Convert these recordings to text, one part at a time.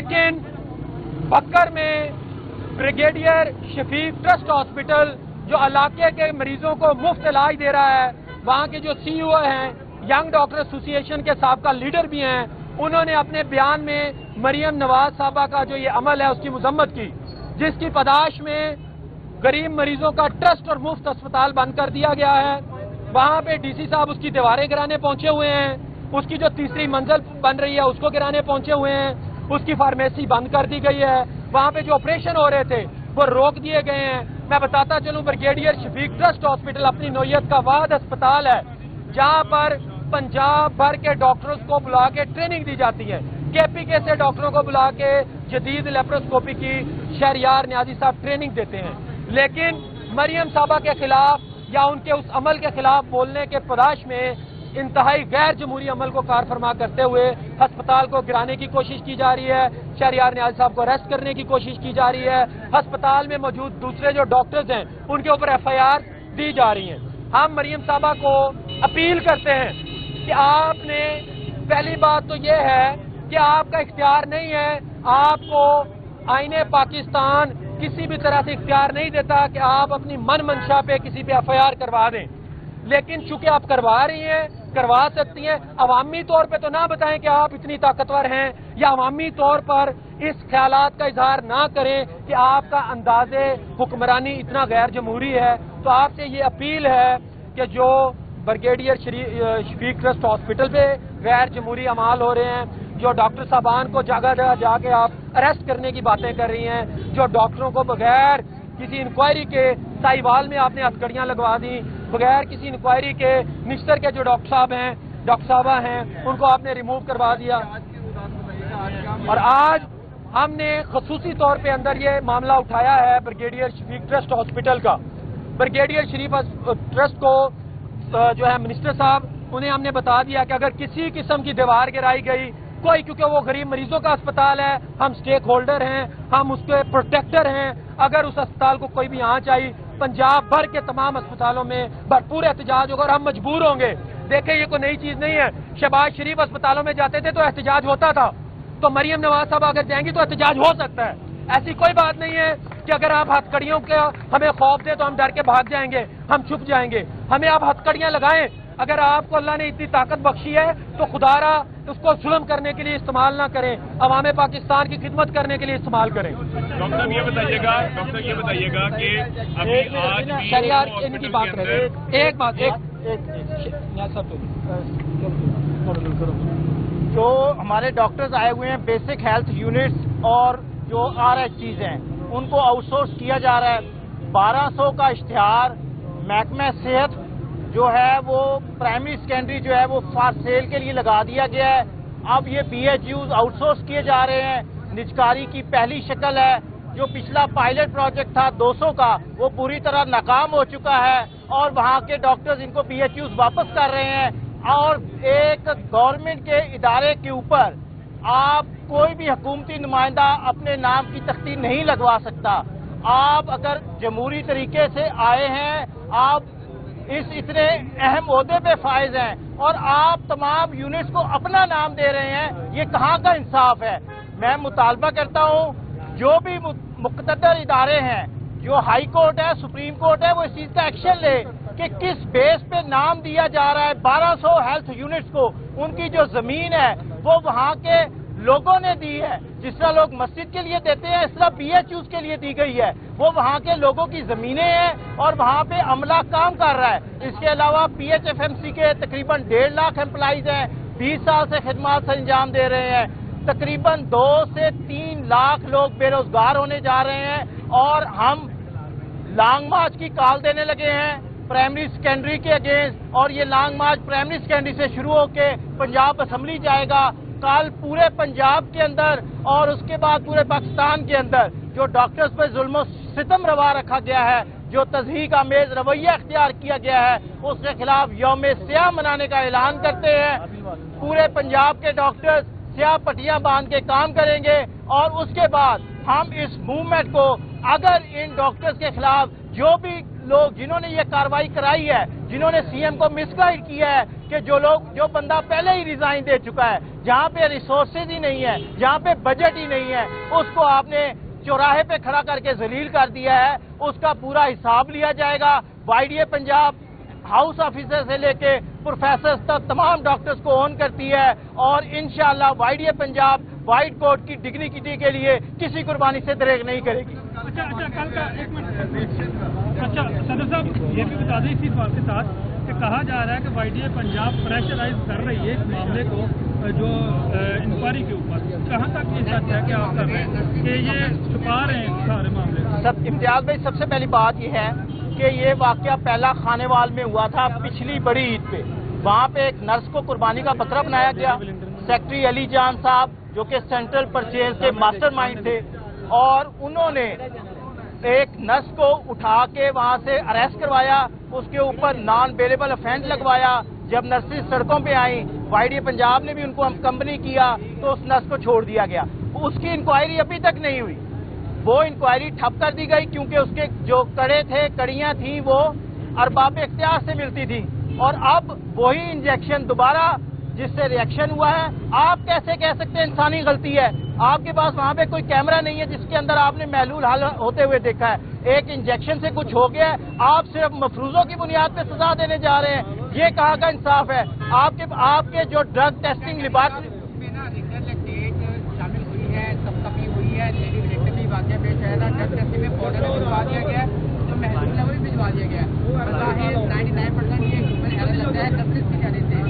لیکن بکر میں بریگیڈیئر شفیق trust hospital جو علاقے کے مریضوں کو مفت علاج دے رہا ہے، وہاں کے جو سی او ہیں، ینگ ڈاکٹر ایسوسی ایشن کے سابقہ لیڈر بھی ہیں، انہوں نے اپنے بیان میں مریم نواز صاحبہ کا جو یہ عمل ہے اس کی مذمت کی، جس کی پاداش میں غریب مریضوں کا ٹرسٹ اور مفت اسپتال بند کر دیا گیا ہے۔ وہاں پہ ڈی سی صاحب اس کی دیواریں گرانے پہنچے ہوئے ہیں، اس کی جو تیسری منزل بن رہی ہے اس کو گرانے پہنچے ہوئے ہیں، اس کی فارمیسی بند کر دی گئی ہے، وہاں پہ جو آپریشن ہو رہے تھے وہ روک دیے گئے ہیں۔ میں بتاتا چلوں بریگیڈیئر شفیق ٹرسٹ ہاسپٹل اپنی نوعیت کا واحد اسپتال ہے جہاں پر پنجاب بھر کے ڈاکٹرز کو بلا کے ٹریننگ دی جاتی ہے۔ کے پی کے سے ڈاکٹروں کو بلا کے جدید لیپروسکوپی کی شہریار نیازی صاحب ٹریننگ دیتے ہیں، لیکن مریم صاحبہ کے خلاف یا ان کے اس عمل کے خلاف بولنے کے پاداش میں انتہائی غیر جمہوری عمل کو کار فرما کرتے ہوئے ہسپتال کو گرانے کی کوشش کی جا رہی ہے، شہریار نیاز صاحب کو اریسٹ کرنے کی کوشش کی جا رہی ہے، ہسپتال میں موجود دوسرے جو ڈاکٹرز ہیں ان کے اوپر ایف آئی آر دی جا رہی ہیں۔ ہم مریم صاحبہ کو اپیل کرتے ہیں کہ آپ نے پہلی بات تو یہ ہے کہ آپ کا اختیار نہیں ہے، آپ کو آئین پاکستان کسی بھی طرح سے اختیار نہیں دیتا کہ آپ اپنی من منشا پہ کسی پہ ایف آئی آر کروا دیں، لیکن چونکہ آپ کروا رہی ہیں، کروا سکتی ہیں، عوامی طور پہ تو نہ بتائیں کہ آپ اتنی طاقتور ہیں، یا عوامی طور پر اس خیالات کا اظہار نہ کریں کہ آپ کا انداز حکمرانی اتنا غیر جمہوری ہے۔ تو آپ سے یہ اپیل ہے کہ جو بریگیڈیئر شفیق ٹرسٹ ہاسپٹل پہ غیر جمہوری اعمال ہو رہے ہیں، جو ڈاکٹر صاحبان کو جگہ جگہ جا کے آپ اریسٹ کرنے کی باتیں کر رہی ہیں، جو ڈاکٹروں کو بغیر کسی انکوائری کے ساہیوال میں آپ نے ہتھکڑیاں لگوا دی، بغیر کسی انکوائری کے نشتر کے جو ڈاکٹر صاحب ہیں، ڈاکٹر صاحبہ ہیں، ان کو آپ نے ریموو کروا دیا۔ اور آج ہم نے خصوصی طور پہ اندر یہ معاملہ اٹھایا ہے بریگیڈیئر شفیق ٹرسٹ ہاسپٹل کا۔ بریگیڈیئر شریف ٹرسٹ کو جو ہے منسٹر صاحب انہیں ہم نے بتا دیا کہ اگر کسی قسم کی دیوار گرائی گئی، کوئی، کیونکہ وہ غریب مریضوں کا اسپتال ہے، ہم سٹیک ہولڈر ہیں، ہم اس کے پروٹیکٹر ہیں، اگر اس اسپتال کو کوئی بھی آنچ آئی، پنجاب بھر کے تمام اسپتالوں میں بھرپور احتجاج ہوگا اور ہم مجبور ہوں گے۔ دیکھیں یہ کوئی نئی چیز نہیں ہے، شہباز شریف اسپتالوں میں جاتے تھے تو احتجاج ہوتا تھا، تو مریم نواز صاحب اگر جائیں گی تو احتجاج ہو سکتا ہے۔ ایسی کوئی بات نہیں ہے کہ اگر آپ ہتھکڑیوں کا ہمیں خوف دیں تو ہم ڈر کے بھاگ جائیں گے، ہم چھپ جائیں گے۔ ہمیں آپ ہتھکڑیاں لگائیں، اگر آپ کو اللہ نے اتنی طاقت بخشی ہے تو خدا را اس کو ظلم کرنے کے لیے استعمال نہ کریں، عوام پاکستان کی خدمت کرنے کے لیے استعمال کریں۔ ڈاکٹر یہ بتائیے گا کہ ابھی آج شہریار ان کی بات کریں، ایک بات جو ہمارے ڈاکٹرز آئے ہوئے ہیں بیسک ہیلتھ یونٹس اور جو آر ایچ چیز ہیں ان کو آؤٹ سورس کیا جا رہا ہے۔ 1200 کا اشتہار محکمہ صحت جو ہے وہ پرائمری سیکنڈری جو ہے وہ فار سیل کے لیے لگا دیا گیا ہے۔ اب یہ B H Us outsource کیے جا رہے ہیں، نجکاری کی پہلی شکل ہے۔ جو پچھلا پائلٹ پروجیکٹ تھا 200 کا وہ پوری طرح ناکام ہو چکا ہے اور وہاں کے ڈاکٹرز ان کو بی ایچ یوز واپس کر رہے ہیں، اور ایک گورنمنٹ کے ادارے کے اوپر آپ کوئی بھی حکومتی نمائندہ اپنے نام کی تختی نہیں لگوا سکتا۔ آپ اگر جمہوری طریقے سے آئے ہیں، آپ اس اتنے اہم عہدے پہ فائز ہیں اور آپ تمام یونٹس کو اپنا نام دے رہے ہیں، یہ کہاں کا انصاف ہے؟ میں مطالبہ کرتا ہوں جو بھی مقتدر ادارے ہیں، جو ہائی کورٹ ہے، سپریم کورٹ ہے، وہ اس چیز کا ایکشن لے کہ کس بیس پہ نام دیا جا رہا ہے 1200 ہیلتھ یونٹس کو۔ ان کی جو زمین ہے وہ وہاں کے لوگوں نے دی ہے، جس طرح لوگ مسجد کے لیے دیتے ہیں اس طرح بی ایچ یوز کے لیے دی گئی ہے، وہ وہاں کے لوگوں کی زمینیں ہیں اور وہاں پہ عملہ کام کر رہا ہے۔ اس کے علاوہ P H F M C کے تقریباً 1.5 لاکھ امپلائیز ہیں، 20 سال سے خدمات سے انجام دے رہے ہیں، تقریباً 2 سے 3 لاکھ لوگ بے روزگار ہونے جا رہے ہیں، اور ہم لانگ مارچ کی کال دینے لگے ہیں پرائمری سیکنڈری کے اگینسٹ، اور یہ لانگ مارچ پرائمری سیکنڈری سے شروع ہو کے پنجاب اسمبلی جائے گا۔ کل پورے پنجاب کے اندر اور اس کے بعد پورے پاکستان کے اندر جو ڈاکٹرز پہ ظلم و ستم روا رکھا گیا ہے، جو تضحیک آمیز رویہ اختیار کیا گیا ہے، اس کے خلاف یوم سیاہ منانے کا اعلان کرتے ہیں۔ پورے پنجاب کے ڈاکٹرز سیاہ پٹیاں باندھ کے کام کریں گے، اور اس کے بعد ہم اس موومنٹ کو، اگر ان ڈاکٹرز کے خلاف جو بھی لوگ جنہوں نے یہ کارروائی کرائی ہے، جنہوں نے سی ایم کو مس گائیڈ کیا ہے کہ جو بندہ پہلے ہی ریزائن دے چکا ہے، جہاں پہ ریسورسز ہی نہیں ہے، جہاں پہ بجٹ ہی نہیں ہے، اس کو آپ نے چوراہے پہ کھڑا کر کے ذلیل کر دیا ہے. اس کا پورا حساب لیا جائے گا. YDA پنجاب ہاؤس آفیسر سے لے کے پروفیسرز تک تمام ڈاکٹرز کو اون کرتی ہے اور انشاءاللہ YDA پنجاب وائٹ کوٹ کی ڈگنیٹی کے لیے کسی قربانی سے دریغ نہیں کرے گی. اچھا کل کا ایک منٹ. اچھا صدر صاحب یہ بھی بتا دیں اسی بات کے ساتھ کہ کہا جا رہا ہے کہ YDA پنجاب پریشرائز کر رہی ہے اس معاملے کو جو انکوائری کے اوپر. کہاں تک یہ سچ ہے کہ آپ کر رہے ہیں کہ یہ چھپا رہے ہیں سارے معاملے کو؟ سب امتیاز بھائی، سب سے پہلی بات یہ ہے کہ یہ واقعہ پہلا خانے وال میں ہوا تھا پچھلی بڑی عید پہ. وہاں پہ ایک نرس کو قربانی کا بکرا بنایا گیا. سیکٹری علی جان صاحب جو کہ سینٹرل پرچیز کے ماسٹر مائنڈ تھے، اور انہوں نے ایک نرس کو اٹھا کے وہاں سے اریسٹ کروایا، اس کے اوپر نان بیلیبل افینڈ لگوایا. جب نرسز سڑکوں پہ آئیں، YDA پنجاب نے بھی ان کو کمپنی کیا تو اس نرس کو چھوڑ دیا گیا. اس کی انکوائری ابھی تک نہیں ہوئی. وہ انکوائری ٹھپ کر دی گئی کیونکہ اس کے جو کڑے تھے، کڑیاں تھیں، وہ ارباب اختیار سے ملتی تھی. اور اب وہی انجیکشن دوبارہ جس سے ریئیکشن ہوا ہے. آپ کیسے کہہ سکتے ہیں انسانی غلطی ہے؟ آپ کے پاس وہاں پہ کوئی کیمرہ نہیں ہے جس کے اندر آپ نے محلول حل ہوتے ہوئے دیکھا ہے. ایک انجیکشن سے کچھ ہو گیا ہے، آپ صرف مفروضوں کی بنیاد پہ سزا دینے جا رہے ہیں. یہ کہاں کا انصاف ہے؟ آپ کے جو ڈرگ ٹیسٹنگ لیبارٹری شامل ہوئی ہے، تبقی ہوئی ہے، لیڈی ولنٹن بھی واقعہ پیش آیا تھا. ڈرگ ٹیسٹنگ میں پاؤڈر بھی بھجوا دیا گیا ہے، جو محدود لیول بھی بھجوا دیا گیا ہے. بظاہر 99% یہ ہیومن ایرر لگتا ہے نرسز کی جانب سے.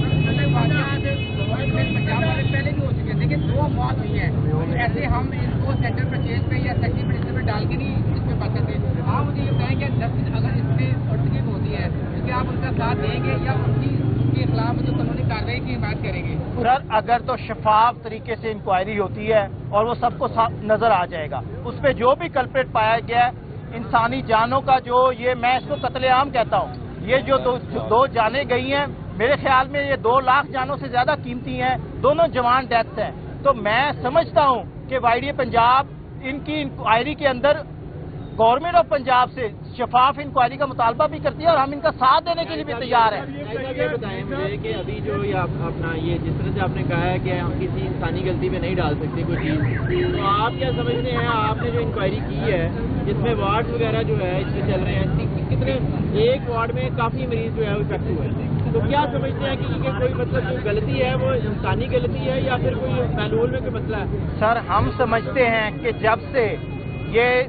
پنجاب والے پہلے بھی ہو چکے ہیں. دیکھیں 2 موت ہوئی ہیں. ایسے ہم ان کو سینٹرل پرچیز پہ یا سیکٹری پرچیز پہ ڈال کے نہیں اس پہ بات کرتے. آپ مجھے یہ بتائیں کہ نرسز اگر اس میں سرٹیفکیٹ ہوتی ہے تو کیا آپ ان کا ساتھ دیں گے یا ان کے خلاف جو قانونی کارروائی کی حمایت کریں گے؟ اگر تو شفاف طریقے سے انکوائری ہوتی ہے اور وہ سب کو نظر آ جائے گا. اس پہ جو بھی کلپریٹ پایا گیا ہے، انسانی جانوں کا جو میں اس کو قتل عام کہتا ہوں. یہ جو دو جانیں گئی ہیں، میرے خیال میں یہ 2 لاکھ جانوں سے زیادہ قیمتی ہیں. دونوں جوان ڈیتھس ہیں. تو میں سمجھتا ہوں کہ YDA پنجاب ان کی انکوائری کے اندر گورنمنٹ آف پنجاب سے شفاف انکوائری کا مطالبہ بھی کرتی ہے اور ہم ان کا ساتھ دینے کے لیے بھی تیار ہیں. یہ بتائیں مجھے کہ ابھی جو یہ اپنا یہ جس طرح سے آپ نے کہا ہے کہ ہم کسی انسانی غلطی پہ نہیں ڈال سکتے کوئی چیز، تو آپ کیا سمجھتے ہیں آپ نے جو انکوائری کی ہے جس میں وارڈ وغیرہ جو ہے اس میں چل رہے ہیں، کتنے ایک وارڈ میں کافی مریض جو ہے وہ افیکٹ ہوئے ہیں، تو کیا سمجھتے ہیں کہ کوئی مطلب جو غلطی ہے وہ انسانی غلطی ہے یا پھر کوئی محلول میں کوئی مسئلہ ہے؟ سر، ہم سمجھتے ہیں کہ جب سے یہ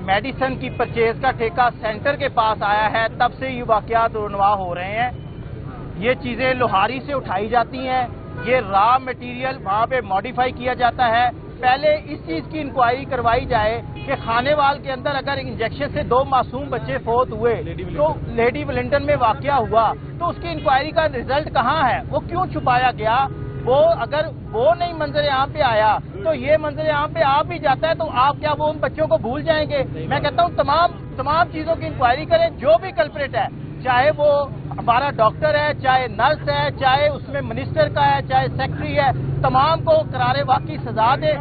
میڈیسن کی پرچیز کا ٹھیکہ سینٹر کے پاس آیا ہے تب سے یہ واقعات رونما ہو رہے ہیں. یہ چیزیں لوہاری سے اٹھائی جاتی ہیں، یہ را مٹیریل وہاں پہ ماڈیفائی کیا جاتا ہے. پہلے اس چیز کی انکوائری کروائی جائے کہ خانے وال کے اندر اگر انجیکشن سے 2 معصوم بچے فوت ہوئے تو لیڈی ولنٹن میں واقعہ ہوا تو اس کی انکوائری کا رزلٹ کہاں ہے؟ وہ کیوں چھپایا گیا؟ اگر وہ نہیں منظر عام پہ آیا تو یہ منظر عام پہ آ بھی جاتا ہے تو آپ کیا وہ ان بچوں کو بھول جائیں گے؟ میں کہتا ہوں تمام چیزوں کی انکوائری کریں. جو بھی کلپریٹ ہے، چاہے وہ ہمارا ڈاکٹر ہے، چاہے نرس ہے، چاہے اس میں منسٹر کا ہے، چاہے سیکٹری ہے، تمام کو قرار واقعی سزا دے.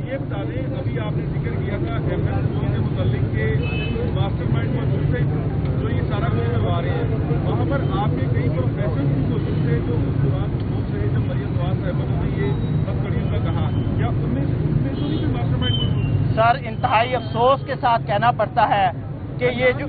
یہ بتا دیں، ابھی آپ نے ذکر کیا تھا MS کے متعلق کے ماسٹر مائنڈ موجود تھے جو یہ سارا کچھ کروا رہے ہیں. وہاں پر آپ کے کئی پروفیسر بھی موجود تھے جو اس دوران جب مریم نواز صاحبہ نے یہ سب کڑیوں کا کہا، کیا ان میں تو نہیں کوئی ماسٹر مائنڈ موجود؟ سر، انتہائی افسوس کے ساتھ کہنا پڑتا ہے کہ یہ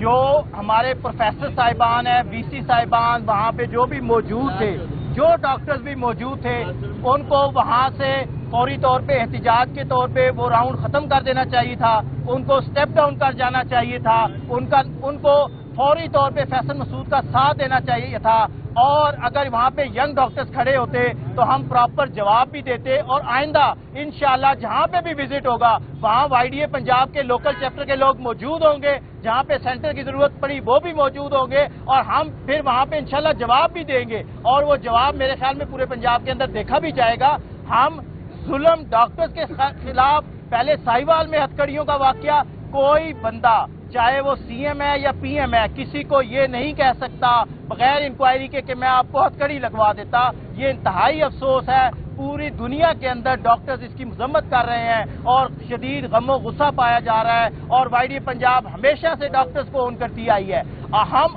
جو ہمارے پروفیسر صاحبان ہیں، VC صاحبان وہاں پہ جو بھی موجود تھے، جو ڈاکٹرز بھی موجود تھے، ان کو وہاں سے فوری طور پہ احتجاج کے طور پہ وہ راؤنڈ ختم کر دینا چاہیے تھا. ان کو سٹیپ ڈاؤن کر جانا چاہیے تھا. ان کو فوری طور پہ فیصل مسعود کا ساتھ دینا چاہیے تھا. اور اگر وہاں پہ ینگ ڈاکٹرز کھڑے ہوتے تو ہم پراپر جواب بھی دیتے. اور آئندہ انشاءاللہ جہاں پہ بھی وزٹ ہوگا وہاں YDA پنجاب کے لوکل چیپٹر کے لوگ موجود ہوں گے. جہاں پہ سینٹر کی ضرورت پڑی وہ بھی موجود ہوں گے اور ہم پھر وہاں پہ انشاءاللہ جواب بھی دیں گے. اور وہ جواب میرے خیال میں پورے پنجاب کے اندر دیکھا بھی جائے گا. ہم ظلم ڈاکٹرز کے خلاف پہلے ساہیوال میں ہتھکڑیوں کا واقعہ، کوئی بندہ چاہے وہ CM ہے یا PM ہے کسی کو یہ نہیں کہہ سکتا بغیر انکوائری کے کہ میں آپ کو ہتھکڑی لگوا دیتا. یہ انتہائی افسوس ہے. پوری دنیا کے اندر ڈاکٹرز اس کی مذمت کر رہے ہیں اور شدید غم و غصہ پایا جا رہا ہے. اور YDA پنجاب ہمیشہ سے ڈاکٹرز کو اون کرتی آئی ہے. ہم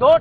2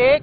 1